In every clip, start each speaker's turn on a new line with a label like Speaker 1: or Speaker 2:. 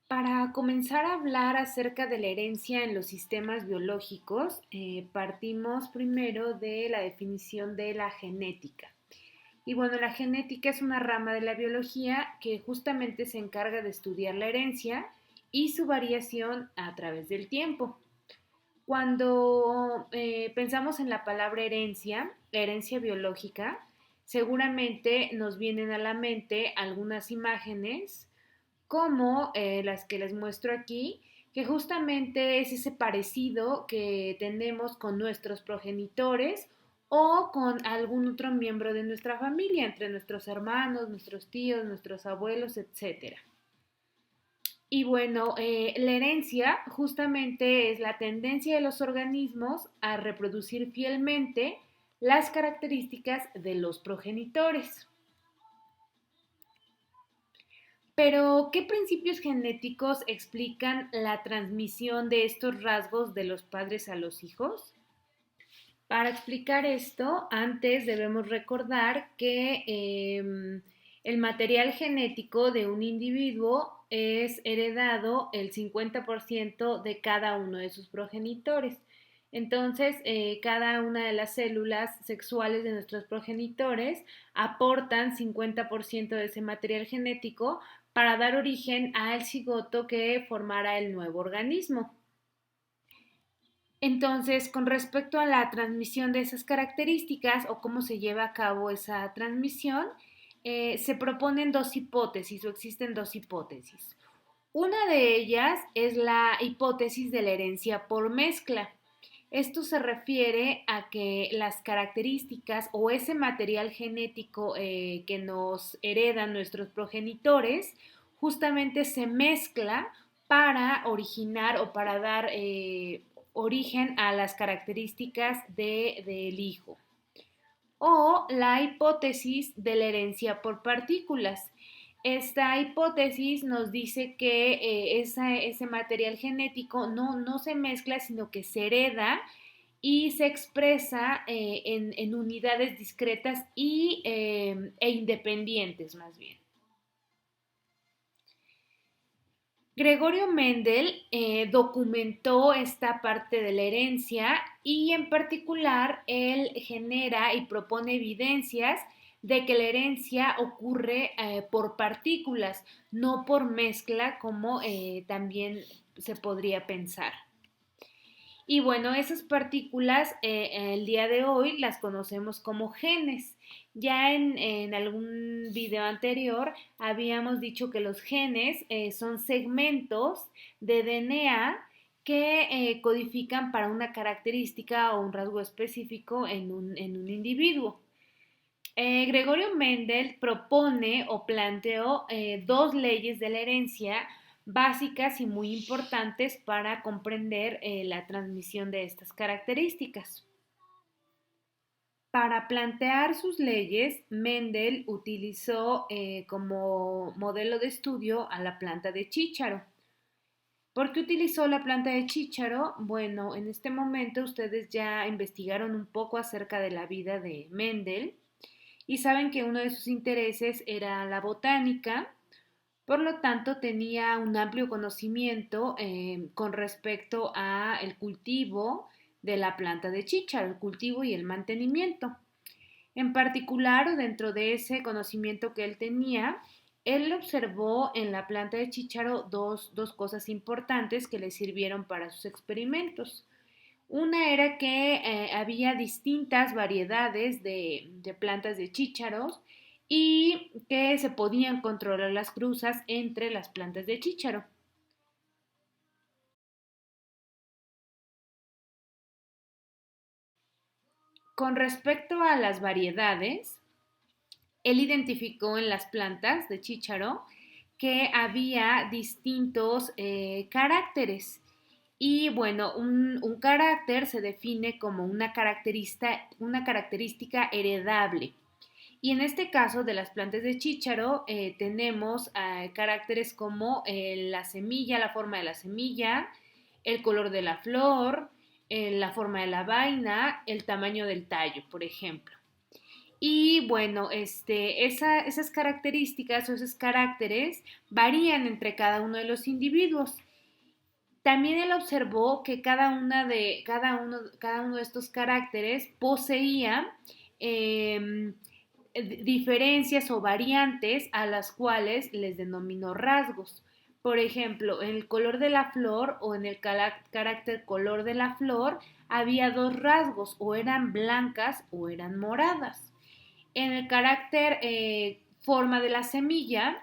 Speaker 1: Para comenzar a hablar acerca de la herencia en los sistemas biológicos, partimos primero de la definición de la genética. Y bueno, la genética es una rama de la biología que justamente se encarga de estudiar la herencia y su variación a través del tiempo. Cuando pensamos en la palabra herencia, herencia biológica, seguramente nos vienen a la mente algunas imágenes como las que les muestro aquí, que justamente es ese parecido que tenemos con nuestros progenitores o con algún otro miembro de nuestra familia, entre nuestros hermanos, nuestros tíos, nuestros abuelos, etcétera. Y bueno, la herencia justamente es la tendencia de los organismos a reproducir fielmente las características de los progenitores. Pero, ¿qué principios genéticos explican la transmisión de estos rasgos de los padres a los hijos? Para explicar esto, antes debemos recordar que el material genético de un individuo es heredado el 50% de cada uno de sus progenitores. Entonces, cada una de las células sexuales de nuestros progenitores aportan 50% de ese material genético para dar origen al cigoto que formará el nuevo organismo. Entonces, con respecto a la transmisión de esas características o cómo se lleva a cabo esa transmisión, se proponen dos hipótesis o existen dos hipótesis. Una de ellas es la hipótesis de la herencia por mezcla. Esto se refiere a que las características o ese material genético que nos heredan nuestros progenitores justamente se mezcla para originar o para dar origen a las características del hijo. O la hipótesis de la herencia por partículas. Esta hipótesis nos dice que ese material genético no se mezcla, sino que se hereda y se expresa en unidades discretas e independientes más bien. Gregorio Mendel documentó esta parte de la herencia y en particular él genera y propone evidencias de que la herencia ocurre por partículas, no por mezcla como también se podría pensar. Y bueno, esas partículas el día de hoy las conocemos como genes. Ya en algún video anterior habíamos dicho que los genes son segmentos de DNA que codifican para una característica o un rasgo específico en un individuo. Gregorio Mendel propone o planteó dos leyes de la herencia básicas y muy importantes para comprender la transmisión de estas características. Para plantear sus leyes, Mendel utilizó como modelo de estudio a la planta de chícharo. ¿Por qué utilizó la planta de chícharo? Bueno, en este momento ustedes ya investigaron un poco acerca de la vida de Mendel y saben que uno de sus intereses era la botánica, por lo tanto tenía un amplio conocimiento con respecto a el cultivo de la planta de chícharo, el cultivo y el mantenimiento. En particular, dentro de ese conocimiento que él tenía, él observó en la planta de chícharo dos cosas importantes que le sirvieron para sus experimentos. Una era que había distintas variedades de plantas de chícharos y que se podían controlar las cruzas entre las plantas de chícharo. Con respecto a las variedades, él identificó en las plantas de chícharo que había distintos caracteres. Y bueno, un carácter se define como una característica heredable. Y en este caso de las plantas de chícharo tenemos caracteres como la semilla, la forma de la semilla, el color de la flor, la forma de la vaina, el tamaño del tallo, por ejemplo. Y bueno, esas características o esos caracteres varían entre cada uno de los individuos. También él observó que cada uno de estos caracteres poseía eh, diferencias o variantes a las cuales les denominó rasgos. Por ejemplo, en el color de la flor o en el carácter color de la flor había dos rasgos, o eran blancas o eran moradas. En el carácter forma de la semilla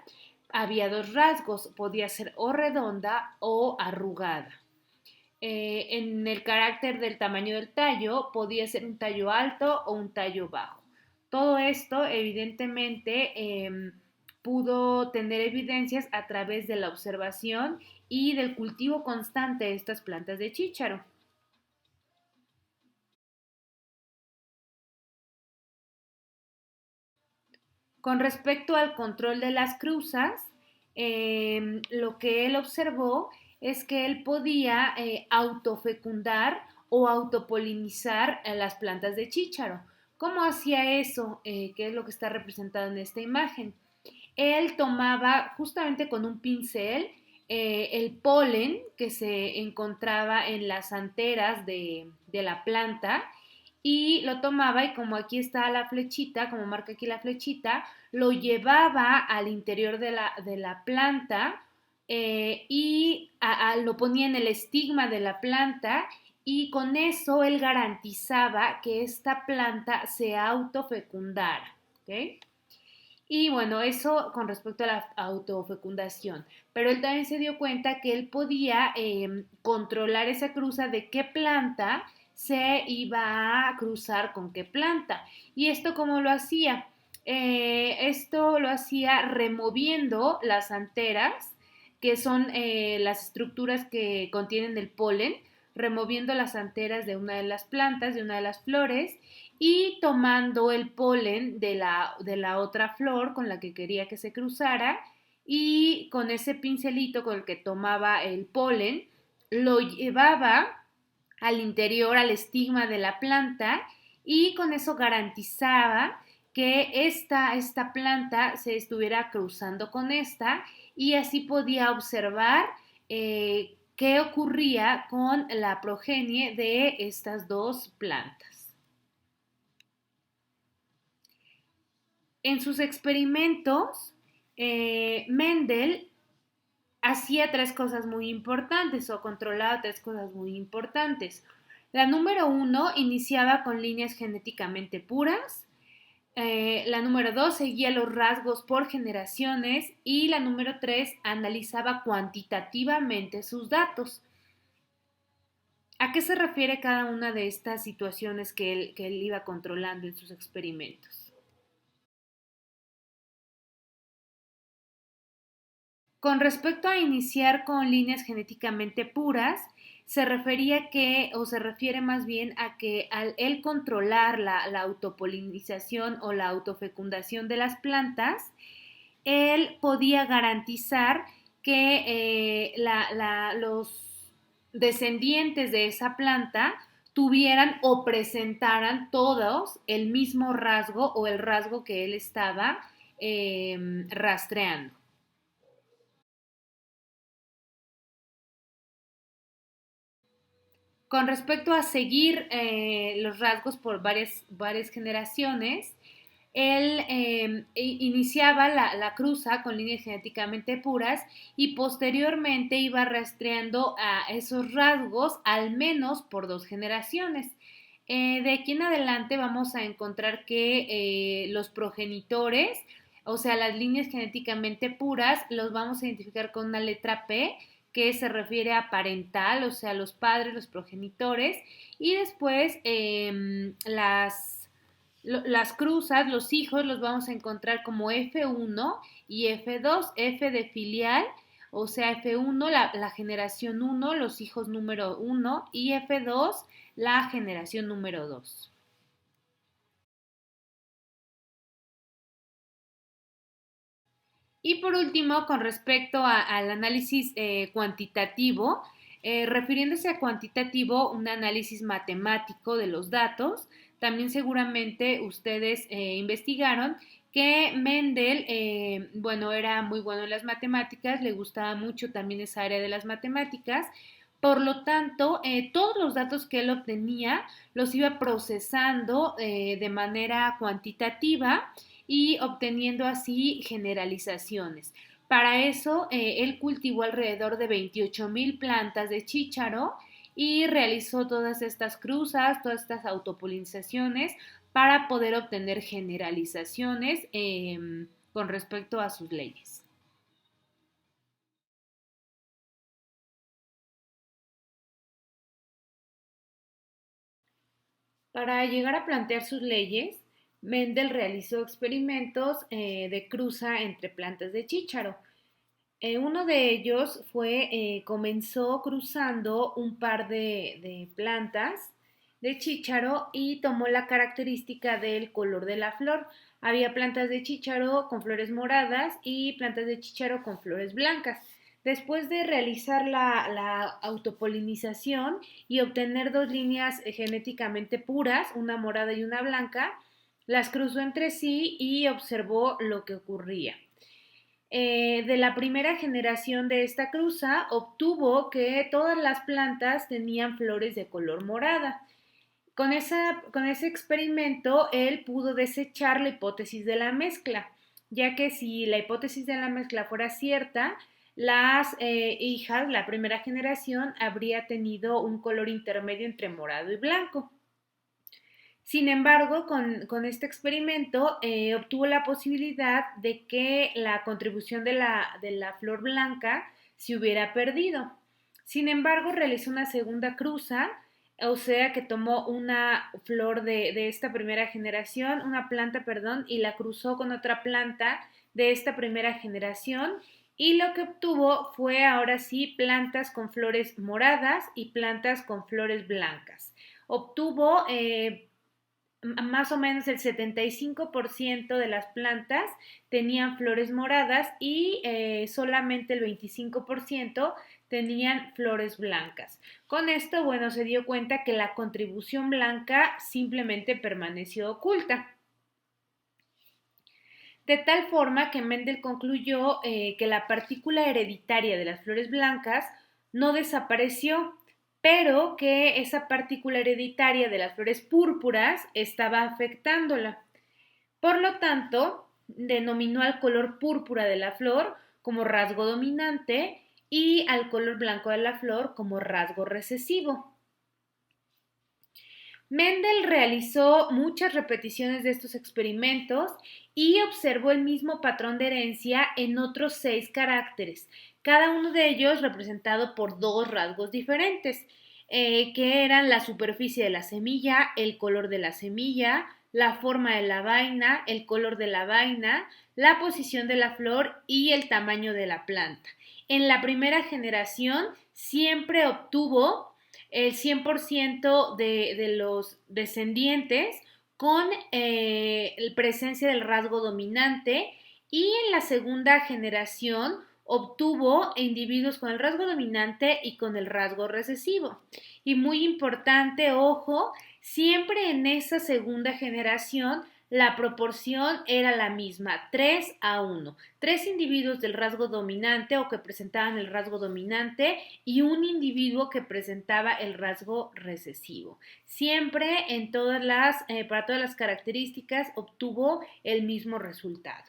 Speaker 1: había dos rasgos, podía ser o redonda o arrugada. En el carácter del tamaño del tallo podía ser un tallo alto o un tallo bajo. Todo esto evidentemente pudo tener evidencias a través de la observación y del cultivo constante de estas plantas de chícharo. Con respecto al control de las cruzas, lo que él observó es que él podía autofecundar o autopolinizar las plantas de chícharo. ¿Cómo hacía eso? ¿Qué es lo que está representado en esta imagen? Él tomaba justamente con un pincel el polen que se encontraba en las anteras de la planta y lo tomaba y como aquí está la flechita, como marca aquí la flechita, lo llevaba al interior de la planta y lo ponía en el estigma de la planta y con eso él garantizaba que esta planta se autofecundara. ¿Ok? Y bueno, eso con respecto a la autofecundación. Pero él también se dio cuenta que él podía controlar esa cruza de qué planta se iba a cruzar con qué planta. ¿Y esto cómo lo hacía? Esto lo hacía removiendo las anteras, que son las estructuras que contienen el polen, removiendo las anteras de una de las plantas, de una de las flores, y tomando el polen de la otra flor con la que quería que se cruzara y con ese pincelito con el que tomaba el polen, lo llevaba al interior, al estigma de la planta y con eso garantizaba que esta planta se estuviera cruzando con esta y así podía observar qué ocurría con la progenie de estas dos plantas. En sus experimentos, Mendel hacía tres cosas muy importantes o controlaba tres cosas muy importantes. La número uno iniciaba con líneas genéticamente puras. La número dos seguía los rasgos por generaciones y la número tres analizaba cuantitativamente sus datos. ¿A qué se refiere cada una de estas situaciones que él iba controlando en sus experimentos? Con respecto a iniciar con líneas genéticamente puras, se refería que, o se refiere más bien a que al él controlar la autopolinización o la autofecundación de las plantas, él podía garantizar que los descendientes de esa planta tuvieran o presentaran todos el mismo rasgo o el rasgo que él estaba rastreando. Con respecto a seguir los rasgos por varias generaciones, él iniciaba la cruza con líneas genéticamente puras y posteriormente iba rastreando a esos rasgos al menos por dos generaciones. De aquí en adelante vamos a encontrar que los progenitores, o sea, las líneas genéticamente puras, los vamos a identificar con una letra P que se refiere a parental, o sea, los padres, los progenitores, y después las cruzas, los hijos, los vamos a encontrar como F1 y F2, F de filial, o sea, F1, la generación 1, los hijos número 1, y F2, la generación número 2. Y por último, con respecto al análisis cuantitativo, Refiriéndose a cuantitativo, un análisis matemático de los datos. También seguramente ustedes investigaron que Mendel, bueno, era muy bueno en las matemáticas, le gustaba mucho también esa área de las matemáticas. Por lo tanto, todos los datos que él obtenía los iba procesando de manera cuantitativa y obteniendo así generalizaciones. Para eso, él cultivó alrededor de 28,000 plantas de chícharo y realizó todas estas cruzas, todas estas autopolinizaciones para poder obtener generalizaciones con respecto a sus leyes. Para llegar a plantear sus leyes, Mendel realizó experimentos de cruza entre plantas de chícharo. Uno de ellos comenzó cruzando un par de plantas de chícharo y tomó la característica del color de la flor. Había plantas de chícharo con flores moradas y plantas de chícharo con flores blancas. Después de realizar la autopolinización y obtener dos líneas genéticamente puras, una morada y una blanca, las cruzó entre sí y observó lo que ocurría. De la primera generación de esta cruza obtuvo que todas las plantas tenían flores de color morada. Con ese experimento él pudo desechar la hipótesis de la mezcla, ya que si la hipótesis de la mezcla fuera cierta, las hijas, la primera generación, habría tenido un color intermedio entre morado y blanco. Sin embargo, con este experimento obtuvo la posibilidad de que la contribución de la flor blanca se hubiera perdido. Sin embargo, realizó una segunda cruza, o sea que tomó una flor de esta primera generación, una planta, perdón, y la cruzó con otra planta de esta primera generación. Y lo que obtuvo fue ahora sí plantas con flores moradas y plantas con flores blancas. Obtuvo más o menos el 75% de las plantas tenían flores moradas y solamente el 25% tenían flores blancas. Con esto, bueno, se dio cuenta que la contribución blanca simplemente permaneció oculta. De tal forma que Mendel concluyó que la partícula hereditaria de las flores blancas no desapareció, pero que esa partícula hereditaria de las flores púrpuras estaba afectándola. Por lo tanto, denominó al color púrpura de la flor como rasgo dominante y al color blanco de la flor como rasgo recesivo. Mendel realizó muchas repeticiones de estos experimentos y observó el mismo patrón de herencia en otros 6 caracteres, cada uno de ellos representado por dos rasgos diferentes, que eran la superficie de la semilla, el color de la semilla, la forma de la vaina, el color de la vaina, la posición de la flor y el tamaño de la planta. En la primera generación siempre obtuvo el 100% de los descendientes con presencia del rasgo dominante, y en la segunda generación obtuvo individuos con el rasgo dominante y con el rasgo recesivo. Y muy importante, ojo, siempre en esa segunda generación la proporción era la misma, 3:1. 3 individuos del rasgo dominante o que presentaban el rasgo dominante y un individuo que presentaba el rasgo recesivo. Siempre para todas las características obtuvo el mismo resultado.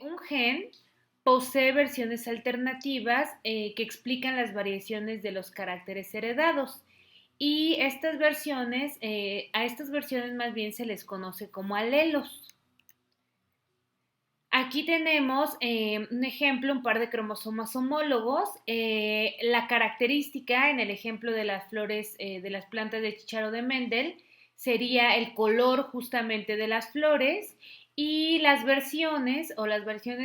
Speaker 1: Un gen posee versiones alternativas que explican las variaciones de los caracteres heredados. Y a estas versiones más bien se les conoce como alelos. Aquí tenemos un ejemplo, un par de cromosomas homólogos. La característica en el ejemplo de las flores de las plantas de chícharo de Mendel sería el color justamente de las flores y las versiones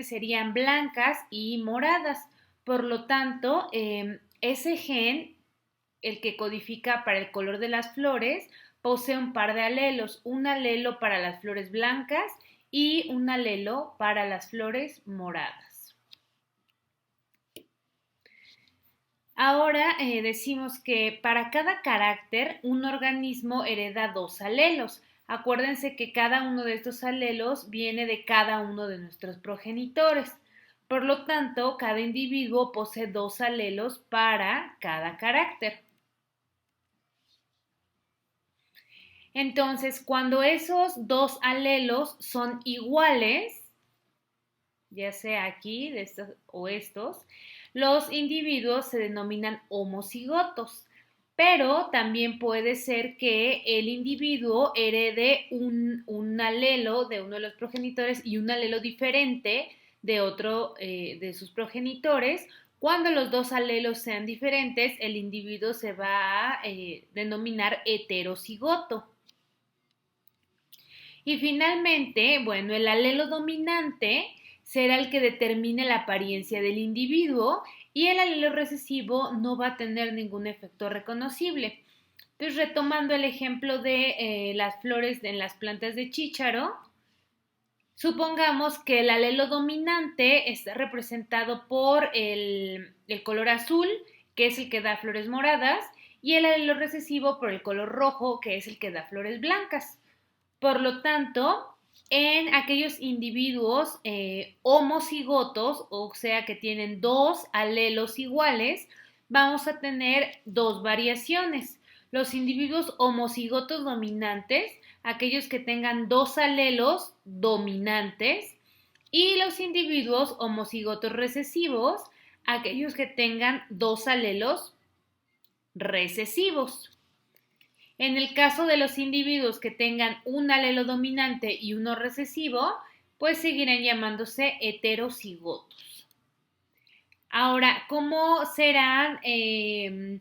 Speaker 1: serían blancas y moradas. Por lo tanto, ese gen, el que codifica para el color de las flores, posee un par de alelos, un alelo para las flores blancas y un alelo para las flores moradas. Ahora decimos que para cada carácter un organismo hereda dos alelos. Acuérdense que cada uno de estos alelos viene de cada uno de nuestros progenitores. Por lo tanto, cada individuo posee dos alelos para cada carácter. Entonces, cuando esos dos alelos son iguales, ya sea aquí de estos o estos, los individuos se denominan homocigotos. Pero también puede ser que el individuo herede un alelo de uno de los progenitores y un alelo diferente de otro de sus progenitores. Cuando los dos alelos sean diferentes, el individuo se va a denominar heterocigoto. Y finalmente, bueno, el alelo dominante será el que determine la apariencia del individuo y el alelo recesivo no va a tener ningún efecto reconocible. Entonces, retomando el ejemplo de las flores en las plantas de chícharo, supongamos que el alelo dominante está representado por el color azul, que es el que da flores moradas, y el alelo recesivo por el color rojo, que es el que da flores blancas. Por lo tanto, en aquellos individuos homocigotos, o sea que tienen dos alelos iguales, vamos a tener dos variaciones. Los individuos homocigotos dominantes, aquellos que tengan dos alelos dominantes, y los individuos homocigotos recesivos, aquellos que tengan dos alelos recesivos. En el caso de los individuos que tengan un alelo dominante y uno recesivo, pues seguirán llamándose heterocigotos. Ahora, ¿cómo serán, qué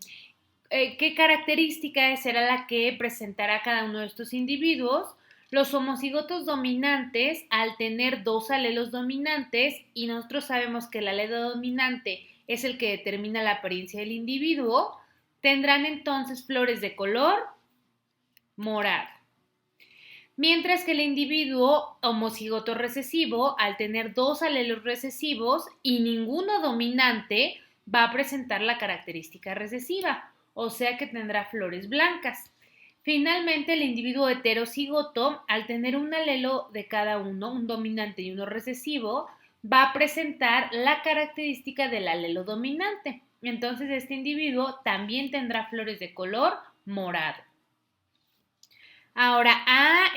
Speaker 1: característica será la que presentará cada uno de estos individuos? Los homocigotos dominantes, al tener dos alelos dominantes, y nosotros sabemos que el alelo dominante es el que determina la apariencia del individuo, tendrán entonces flores de color morado. Mientras que el individuo homocigoto recesivo, al tener dos alelos recesivos y ninguno dominante, va a presentar la característica recesiva, o sea que tendrá flores blancas. Finalmente, el individuo heterocigoto, al tener un alelo de cada uno, un dominante y uno recesivo, va a presentar la característica del alelo dominante. Entonces, este individuo también tendrá flores de color morado. Ahora, a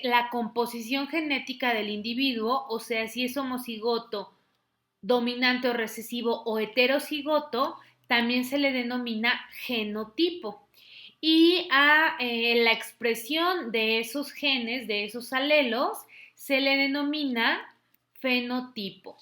Speaker 1: la composición genética del individuo, o sea, si es homocigoto, dominante o recesivo o heterocigoto, también se le denomina genotipo. Y a la expresión de esos genes, de esos alelos, se le denomina fenotipo.